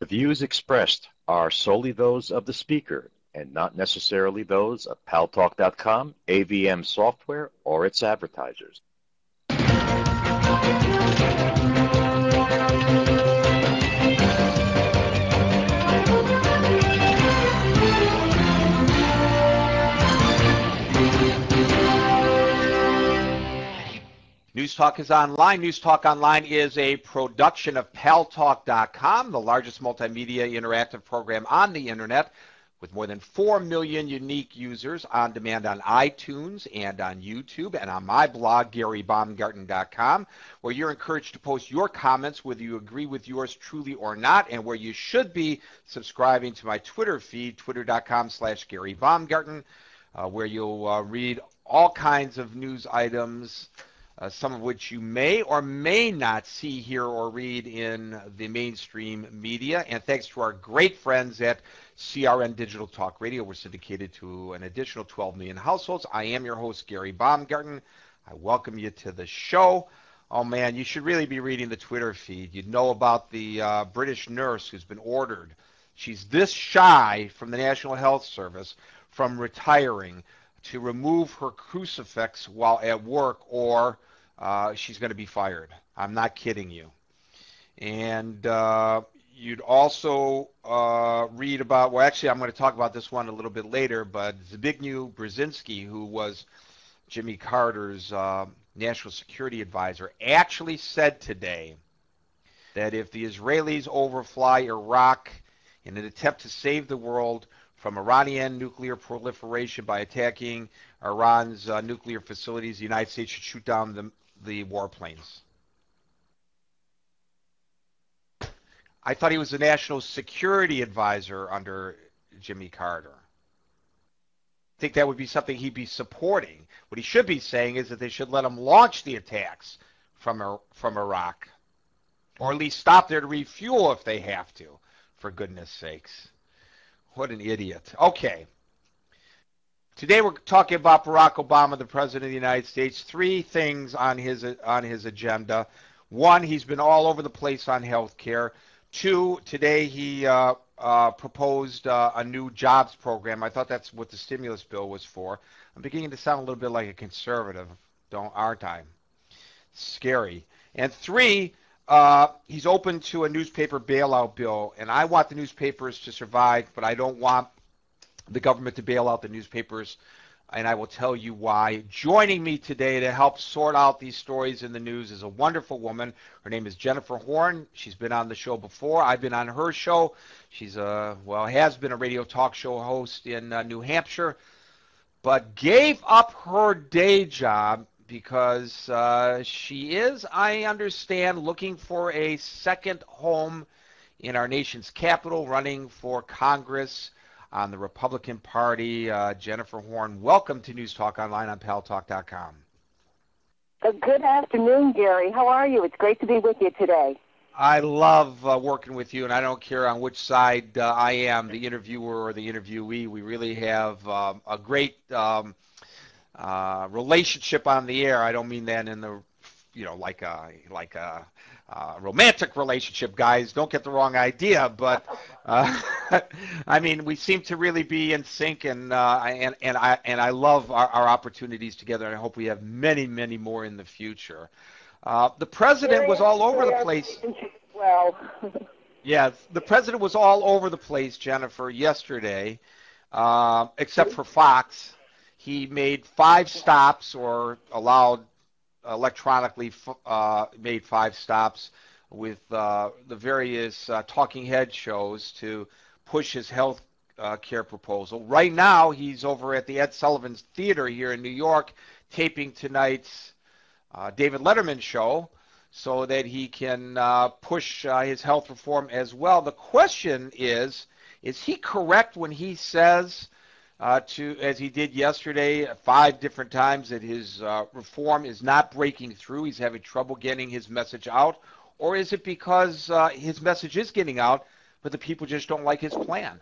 The views expressed are solely those of the speaker and not necessarily those of Paltalk.com, AVM Software, or its advertisers. News Talk is online. News Talk Online is a production of Paltalk.com, the largest multimedia interactive program on the internet, with more than 4 million unique users on demand on iTunes and on YouTube and on my blog, GaryBaumgarten.com, where you're encouraged to post your comments, whether you agree with yours truly or not, and where you should be subscribing to my Twitter feed, twitter.com/GaryBaumgarten, where you'll read all kinds of news items, some of which you may or may not see, hear, or read in the mainstream media. And thanks to our great friends at CRN Digital Talk Radio, we're syndicated to an additional 12 million households. I am your host, Gary Baumgarten. I welcome you to the show. Oh, man, you should really be reading the Twitter feed. You'd know about the British nurse who's been ordered. She's this shy from the National Health Service from retiring to remove her crucifix while at work, or she's going to be fired. I'm not kidding you. And you'd also read about, well, actually, I'm going to talk about this one a little bit later, but Zbigniew Brzezinski, who was Jimmy Carter's national security advisor, actually said today that if the Israelis overfly Iraq in an attempt to save the world from Iranian nuclear proliferation by attacking Iran's nuclear facilities, the United States should shoot down the warplanes. I thought he was the national security advisor under Jimmy Carter. I think that would be something he'd be supporting. What he should be saying is that they should let him launch the attacks from Iraq, or at least stop there to refuel if they have to, for goodness sakes. What an idiot. Okay. Today we're talking about Barack Obama, the President of the United States. 3 things on his agenda. 1, he's been all over the place on health care. 2, today he proposed a new jobs program. I thought that's what the stimulus bill was for. I'm beginning to sound a little bit like a conservative, aren't I? Scary. And 3, he's open to a newspaper bailout bill, and I want the newspapers to survive, but I don't want the government to bail out the newspapers, and I will tell you why. Joining me today to help sort out these stories in the news is a wonderful woman. Her name is Jennifer Horn. She's been on the show before. I've been on her show. She's has been a radio talk show host in New Hampshire, but gave up her day job because she is, I understand, looking for a second home in our nation's capital, running for Congress on the Republican Party. Jennifer Horn, welcome to News Talk Online on Paltalk.com. Good afternoon, Gary. How are you? It's great to be with you today. I love working with you, and I don't care on which side I am, the interviewer or the interviewee. We really have a great relationship on the air. I don't mean that in the, like a romantic relationship, guys. Don't get the wrong idea, but I mean, we seem to really be in sync, and I love our opportunities together, and I hope we have many, many more in the future. The president was all over the place. Well, yeah, the president was all over the place, Jennifer, yesterday, except for Fox. He made 5 stops, or allowed electronically made 5 stops with the various talking head shows to push his health care proposal. Right now, he's over at the Ed Sullivan Theater here in New York taping tonight's David Letterman show so that he can push his health reform as well. The question is he correct when he says as he did yesterday 5 different times, that his reform is not breaking through, he's having trouble getting his message out? Or is it because his message is getting out, but the people just don't like his plan?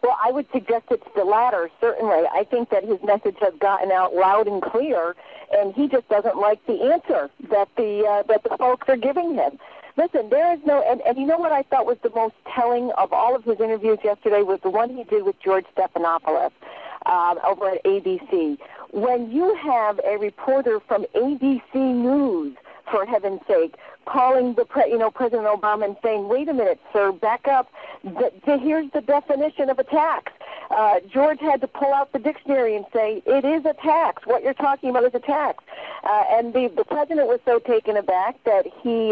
Well, I would suggest it's the latter, certainly. I think that his message has gotten out loud and clear, and he just doesn't like the answer that the folks are giving him. Listen, there is no, and you know what I thought was the most telling of all of his interviews yesterday was the one he did with George Stephanopoulos over at ABC. When you have a reporter from ABC News, for heaven's sake, calling President Obama and saying, "Wait a minute, sir, back up. Here's the definition of a tax." George had to pull out the dictionary and say, "It is a tax. What you're talking about is a tax." And the president was so taken aback that he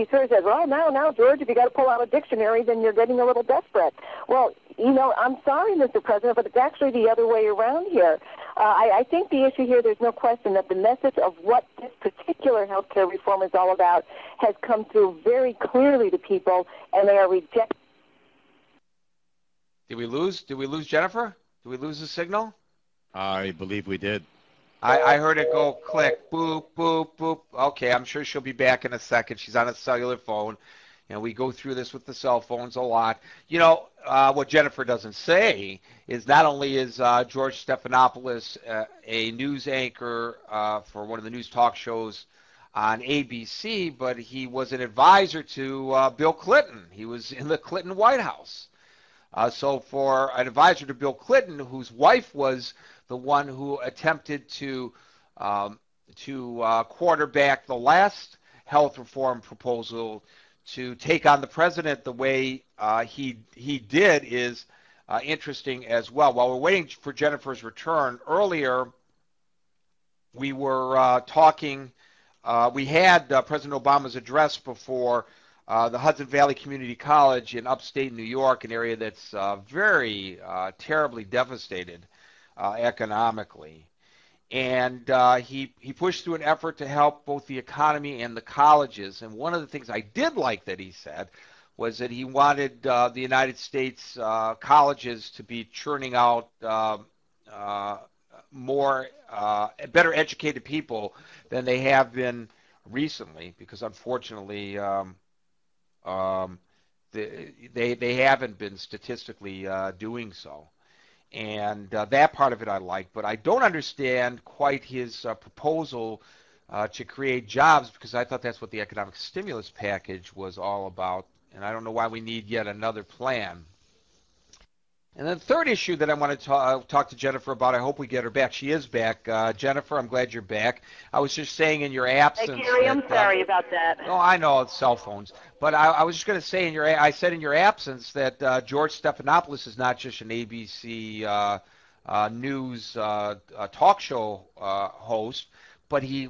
sort of said, "Well, now, George, if you got to pull out a dictionary, then you're getting a little desperate." Well, I'm sorry, Mr. President, but it's actually the other way around here. I think the issue here, there's no question that the message of what this particular health care reform is all about has come through very clearly to people, and they are rejecting. Did we lose Jennifer? Did we lose the signal? I believe we did. I heard it go click, boop, boop, boop. Okay, I'm sure she'll be back in a second. She's on a cellular phone, and we go through this with the cell phones a lot. What Jennifer doesn't say is not only is George Stephanopoulos a news anchor for one of the news talk shows on ABC, but he was an advisor to Bill Clinton. He was in the Clinton White House. So for an advisor to Bill Clinton, whose wife was the one who attempted to quarterback the last health reform proposal to take on the president the way he did is interesting as well. While we're waiting for Jennifer's return, earlier we were talking, we had President Obama's address before the Hudson Valley Community College in upstate New York, an area that's very terribly devastated economically. And he pushed through an effort to help both the economy and the colleges. And one of the things I did like that he said was that he wanted the United States colleges to be churning out more better educated people than they have been recently, because unfortunately they haven't been statistically doing so. And that part of it I like, but I don't understand quite his proposal to create jobs, because I thought that's what the economic stimulus package was all about, and I don't know why we need yet another plan. And then the third issue that I want to talk to Jennifer about, I hope we get her back. She is back. Jennifer, I'm glad you're back. I was just saying in your absence. Hey, Gary, I'm sorry about that. No, I know, it's cell phones. But I was just going to say, I said in your absence that George Stephanopoulos is not just an ABC news talk show host, but he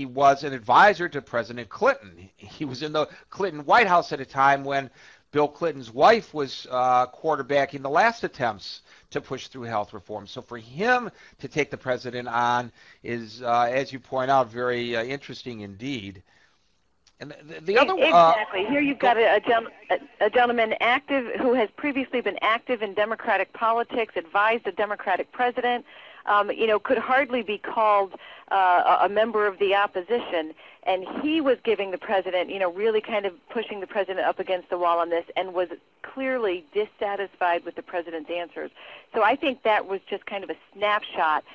was an advisor to President Clinton. He was in the Clinton White House at a time when Bill Clinton's wife was quarterbacking the last attempts to push through health reform. So for him to take the president on is, as you point out, very interesting indeed. And the other exactly. Here you've got a gentleman active who has previously been active in Democratic politics, advised a Democratic president. Could hardly be called a member of the opposition, and he was giving the president, really kind of pushing the president up against the wall on this, and was clearly dissatisfied with the president's answers. So I think that was just kind of a snapshot